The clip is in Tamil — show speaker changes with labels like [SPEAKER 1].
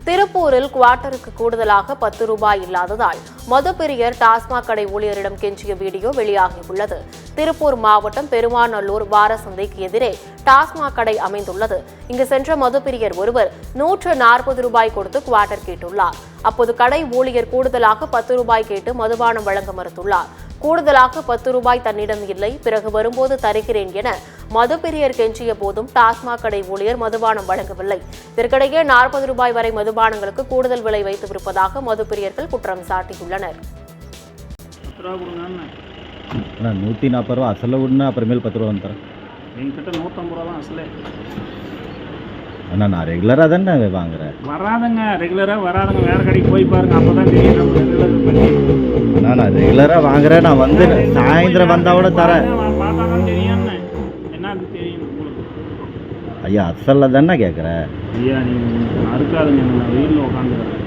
[SPEAKER 1] திருப்பூரில் குவார்ட்டருக்கு கூடுதலாக 10 ரூபாய் இல்லாததால் மதுப்பிரியர் டாஸ்மாக் கடை ஊழியரிடம் கெஞ்சிய வீடியோ வெளியாகியுள்ளது. திருப்பூர் மாவட்டம் பெருமாநல்லூர் வாரசந்தைக்கு எதிரே டாஸ்மாக் கடை அமைந்துள்ளது. இங்கு சென்ற மதுப்பிரியர் ஒருவர் 140 ரூபாய் கொடுத்து குவார்ட்டர் கேட்டுள்ளார். அப்போது கடை ஊழியர் கூடுதலாக 10 ரூபாய் கேட்டு மதுபானம் வழங்க மறுத்துள்ளார். கூடுதலாக 10 ரூபாய் தன்னிடம் இல்லை, பிறகு வரும்போது தருகிறேன் என மதுப்பிரியர் கெஞ்சிய போதும் டாஸ்மாக் கடை ஊழியர் மதுபானம் வழங்கவில்லை. இதற்கிடையே 40 ரூபாய் வரை மதுபானங்களுக்கு கூடுதல் விலை வைத்திருப்பதாக மதுப்பிரியர்கள் குற்றம் சாட்டியுள்ளனர்.
[SPEAKER 2] 140 ரூபா அசல விடணும், அப்புறமேல் 10 ரூபா வந்துடுறேன்.
[SPEAKER 3] என்கிட்ட 150 ரூபா தான் அசலே.
[SPEAKER 2] அண்ணா நான் ரெகுலராக தானே வாங்குறேன்.
[SPEAKER 3] வராதுங்க, ரெகுலராக வராதுங்க. வேறு கடைக்கு போய் பாருங்க, அப்போ தான் தெரியும் நம்ம ரெகுலர் பண்ணி.
[SPEAKER 2] நான் ரெகுலராக வாங்குறேன். நான் வந்து சாயந்தரம் வந்தால் கூட தரேன்.
[SPEAKER 3] பார்த்தா தான் தெரியும் என்ன தெரியும் உங்களுக்கு.
[SPEAKER 2] ஐயா அசலில் தானே கேட்குறேன்.
[SPEAKER 3] ஐயா நீங்கள் அறுக்காதுங்க, நான் வெயிலில் உட்காந்துக்கிறேன்.